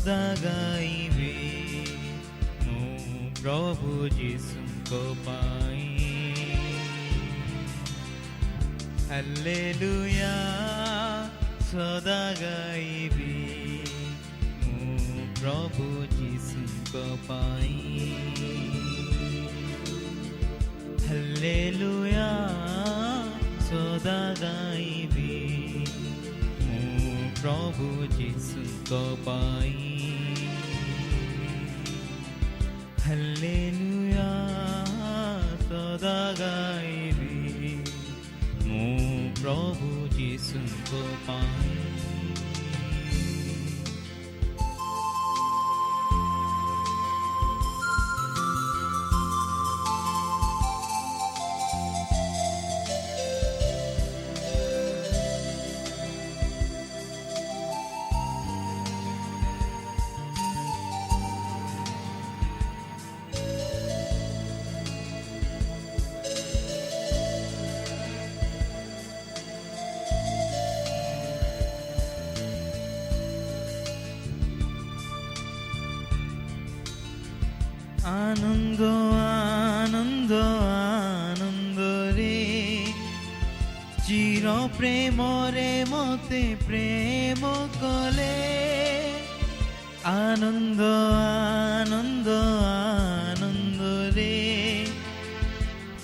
सदा गाइबे मो प्रभु जीशुको पाई। हालेलुया सदा गाइबे मो प्रभु जीशुको पाई। हालेलुया सदा गाइबे मो प्रभु जीशुको पाई। हालेलुया सदा गाइबे मो प्रभु जीशुको पाई। आनंद आनंद आनंद रे चिर प्रेम रे मते प्रेम कले। आनंद आनंद आनंद रे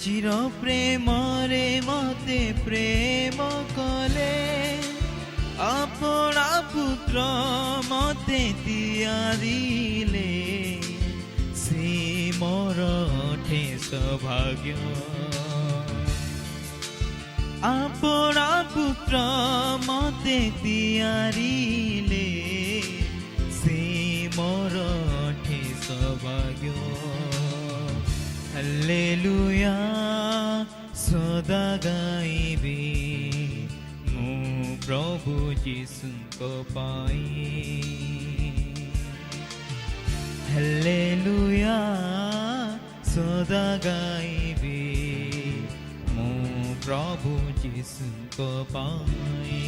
चिर प्रेम रे मते प्रेम कले। अपना पुत्र मते दिया दिले मोर अठे सौभाग्य। अपना पुत्र मते दियारिले से मोर अठे सौभाग्य। हालेलुया सदा गाइबे मो प्रभु जीशुको पाई। हालेलुया सदा गाइबे मो प्रभु जीशुको पाई।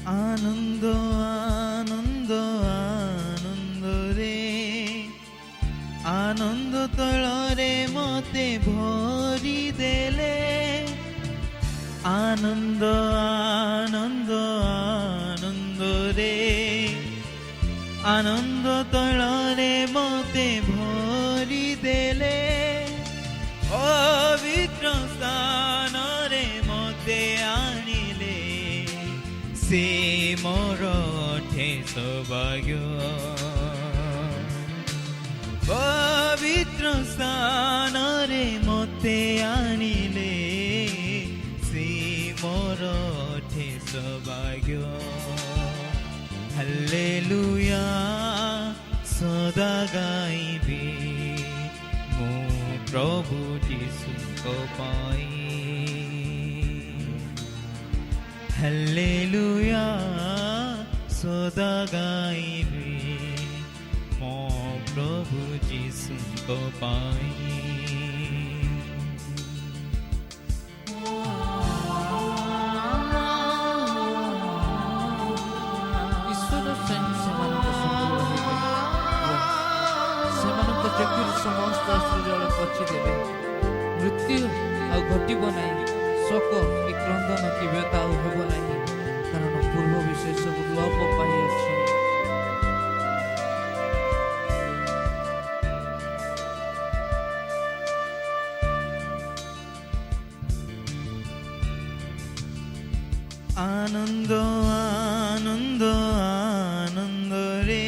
आनंद आनंद आनंद रे आनंद तलरे मते भरी देले। आनंद आनंद आनंद रे आनंद तलरे मते भरी देले। पवित्र स्थान रे मते आनिले से मोर अठे सौभाग्य। पवित्र स्थान रे मते आनिले से मोर अठे सौभाग्य। हालेलुया सदा गाइबे मो प्रभु जीशुको पाई। हालेलुया सदा गाइबे मो प्रभु जीशुको पाई। ईश्वर स्वयं सेमानक संग रहिबे सेमानक जगीर समस्त आश्चर्य पछिदेबे। मृत्यु आ घटिब नाही, शोक कि क्रंदन कि व्यथा हेब नाही, कारण पूर्व विषय सब लोप पाई अछि। आनंद आनंद आनंद रे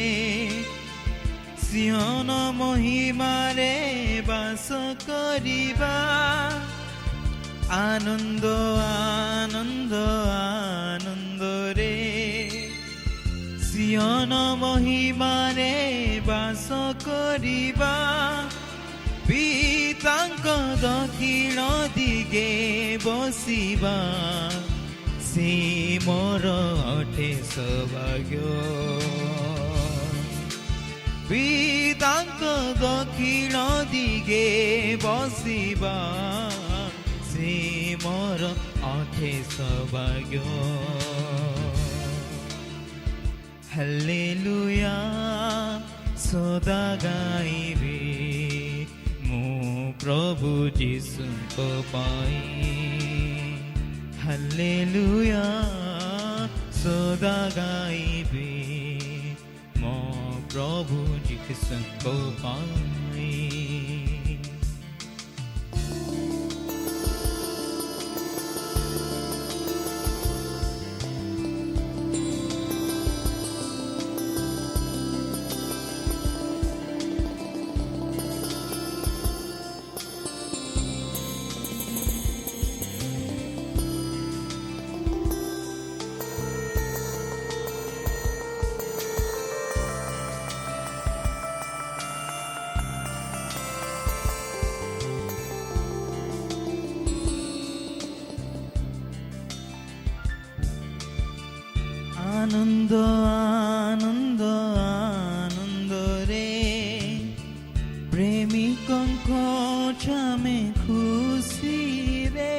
सिंहन महिमा रे बास करिबा। आनंद आनंद आनंद रे सिंहन महिमा रे बास करिबा। पितांक दक्षिण दिग ଦିଗେ ବସିବା ସେ ମୋର ଅଟେ ସୌଭାଗ୍ୟ। ପିତାଙ୍କ ଦକ୍ଷିଣ ଦିଗେ ବସିବା ସେ ମୋର ଅଟେ ସୌଭାଗ୍ୟ। ହାଲେଲୁୟା ସଦା ଗାଇବି ମୁଁ ପ୍ରଭୁ ଯୀଶୁଙ୍କ ପାଇଁ। ହାଲେଲୁୟା ସଦା ଗାଇବି ମୋ ପ୍ରଭୁ ଯୀଶୁଙ୍କ ପାଇଁ। আনন্দ আনন্দ আনন্দ রে প্রেমিকଙ୍କ ଛାମେ ଖୁସି ରେ।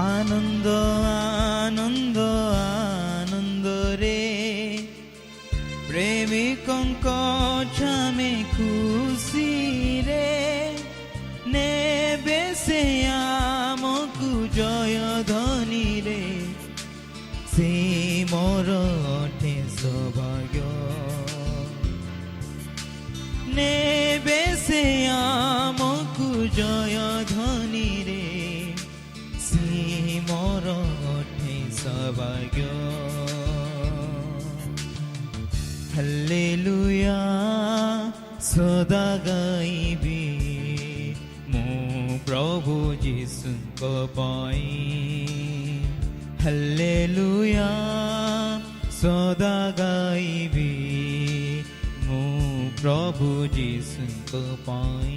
ଆନନ୍ଦ ଆନନ୍ଦ ଆନନ୍ଦ ରେ ପ୍ରେମିକଙ୍କ ଛାମେ ଖୁସି ରେ। ନେବେ ସେ ଆମକୁ ଜୟ ଧ୍ୱନିରେ ସେ ମୋର ଅଟେ ସୌଭାଗ୍ୟ। ନେବେ ସେ ଆମକୁ ଜୟ ଧ୍ୱନିରେ ସେ ମୋର ଅଟେ ସୌଭାଗ୍ୟ। ହାଲେଲୁୟା ସଦା ଗାଇବି ମୁଁ ପ୍ରଭୁ ଯୀଶୁଙ୍କ ପାଇଁ। ହାଲେଲୁୟା ସଦା ଗାଇବି ମୁଁ ପ୍ରଭୁ ଯୀଶୁଙ୍କ ପାଇଁ।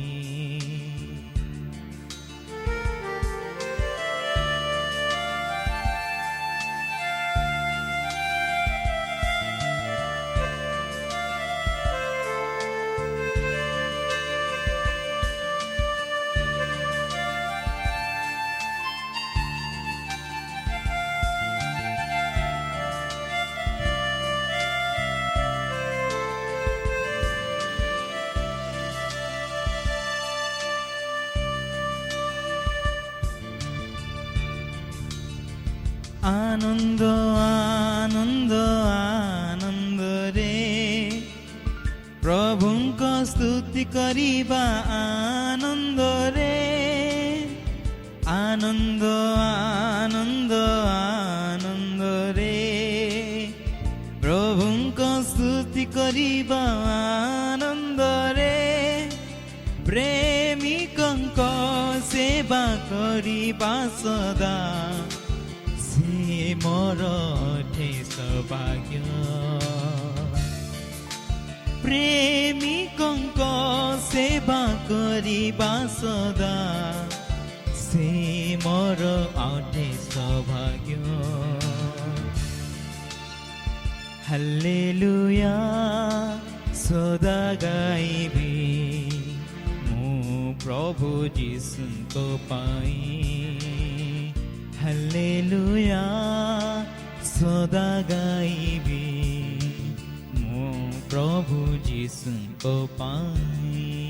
আনন্দ আনন্দ আনন্দ রে প্রভুଙ୍କ ସ୍ତୁତି କରିବା ଆନନ୍ଦ ରେ। ଆନନ୍ଦ ଆନନ୍ଦ ଆନନ୍ଦ ରେ ପ୍ରଭୁଙ୍କ ସ୍ତୁତି କରିବା ଆନନ୍ଦ ରେ। ପ୍ରେମିକଙ୍କ ସେବା କରିବା ସଦା ସେ ମୋର ଅଟେ ସୌଭାଗ୍ୟ। ପ୍ରେମିକଙ୍କ ସେବା କରିବା ସଦା ସେ ମୋର ଅଟେ ସୌଭାଗ୍ୟ। ହାଲେଲୁୟା ସଦା ଗାଇବି ମୁଁ ପ୍ରଭୁ ଯୀଶୁଙ୍କ ପାଇଁ। ହାଲେଲୁୟା ସଦା ଗାଇବି ମୁଁ ପ୍ରଭୁ ଯୀଶୁଙ୍କ ପାଇଁ।